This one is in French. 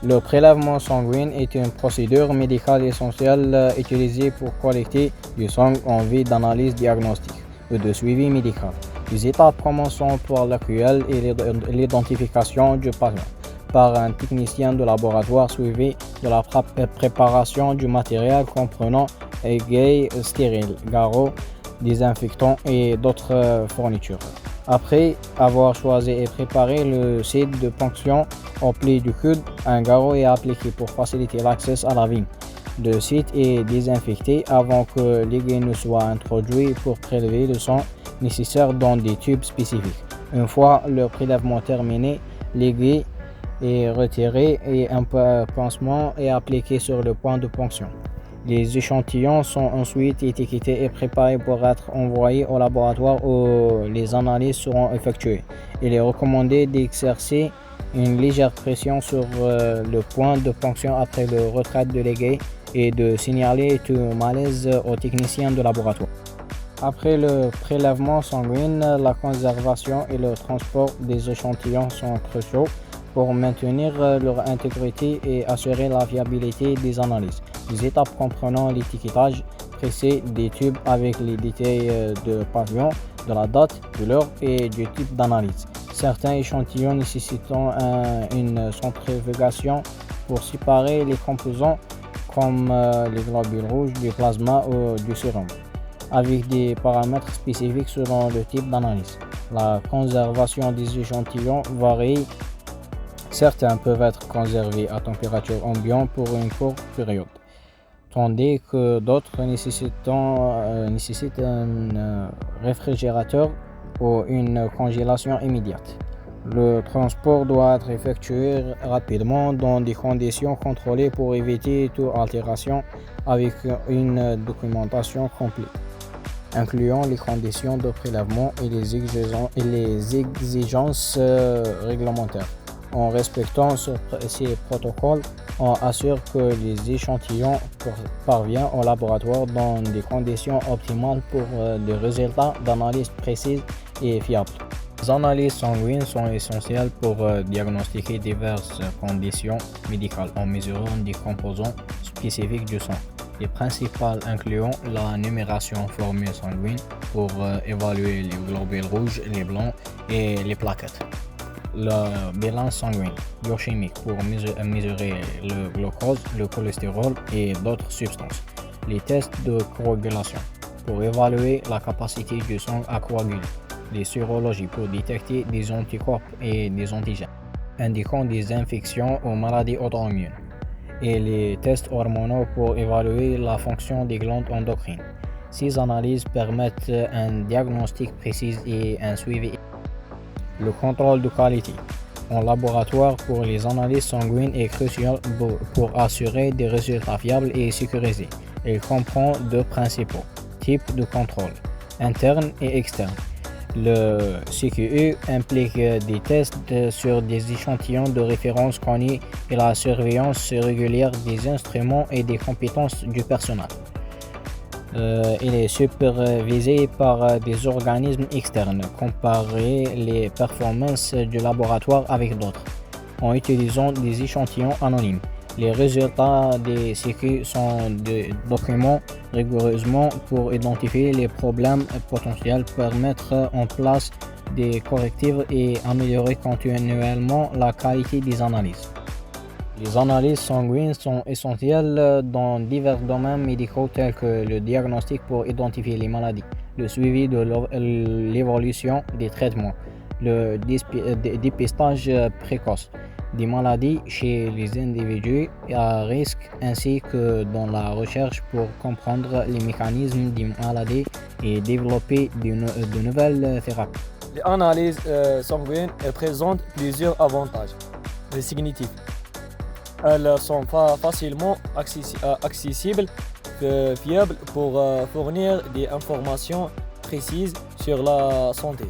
Le prélèvement sanguin est une procédure médicale essentielle utilisée pour collecter du sang en vue d'analyse diagnostique ou de suivi médical. Les étapes commençant par l'accueil et l'identification du patient par un technicien de laboratoire suivi de la préparation du matériel comprenant aiguilles stériles, garrots, désinfectants et d'autres fournitures. Après avoir choisi et préparé le site de ponction au pli du coude, un garrot est appliqué pour faciliter l'accès à la vigne. Le site est désinfecté avant que l'aiguille ne soit introduite pour prélever le sang nécessaire dans des tubes spécifiques. Une fois le prélèvement terminé, l'aiguille est retirée et un pansement est appliqué sur le point de ponction. Les échantillons sont ensuite étiquetés et préparés pour être envoyés au laboratoire où les analyses seront effectuées. Il est recommandé d'exercer une légère pression sur le point de ponction après le retrait de l'aiguille et de signaler tout malaise au technicien de laboratoire. Après le prélèvement sanguin, la conservation et le transport des échantillons sont cruciaux pour maintenir leur intégrité et assurer la fiabilité des analyses. Les étapes comprenant l'étiquetage précis des tubes avec les détails de pavillon, de la date, de l'heure et du type d'analyse. Certains échantillons nécessitant une centrifugation pour séparer les composants comme les globules rouges, du plasma ou du sérum, avec des paramètres spécifiques selon le type d'analyse. La conservation des échantillons varie. Certains peuvent être conservés à température ambiante pour une courte période, tandis que d'autres nécessitent un réfrigérateur ou une congélation immédiate. Le transport doit être effectué rapidement dans des conditions contrôlées pour éviter toute altération avec une documentation complète, incluant les conditions de prélèvement et les exigences réglementaires. En respectant ces protocoles, on assure que les échantillons parviennent au laboratoire dans des conditions optimales pour des résultats d'analyse précises et fiables. Les analyses sanguines sont essentielles pour diagnostiquer diverses conditions médicales en mesurant des composants spécifiques du sang. Les principales incluant la numération formule sanguine pour évaluer les globules rouges, les blancs et les plaquettes. Le bilan sanguin biochimique pour mesurer le glucose, le cholestérol et d'autres substances. Les tests de coagulation pour évaluer la capacité du sang à coaguler. Les sérologies pour détecter des anticorps et des antigènes indiquant des infections ou maladies auto-immunes. Et les tests hormonaux pour évaluer la fonction des glandes endocrines. Ces analyses permettent un diagnostic précis et un suivi. Le contrôle de qualité en laboratoire pour les analyses sanguines est crucial pour assurer des résultats fiables et sécurisés. Il comprend deux principaux types de contrôle, interne et externe. Le CQE implique des tests sur des échantillons de référence connus et la surveillance régulière des instruments et des compétences du personnel. Il est supervisé par des organismes externes, comparer les performances du laboratoire avec d'autres, en utilisant des échantillons anonymes. Les résultats des CQ sont documentés rigoureusement pour identifier les problèmes potentiels, mettre en place des correctifs et améliorer continuellement la qualité des analyses. Les analyses sanguines sont essentielles dans divers domaines médicaux tels que le diagnostic pour identifier les maladies, le suivi de l'évolution des traitements, le dépistage précoce des maladies chez les individus à risque ainsi que dans la recherche pour comprendre les mécanismes des maladies et développer de nouvelles thérapies. Les analyses sanguines présentent plusieurs avantages significatifs. Elles sont facilement accessibles et fiables pour fournir des informations précises sur la santé.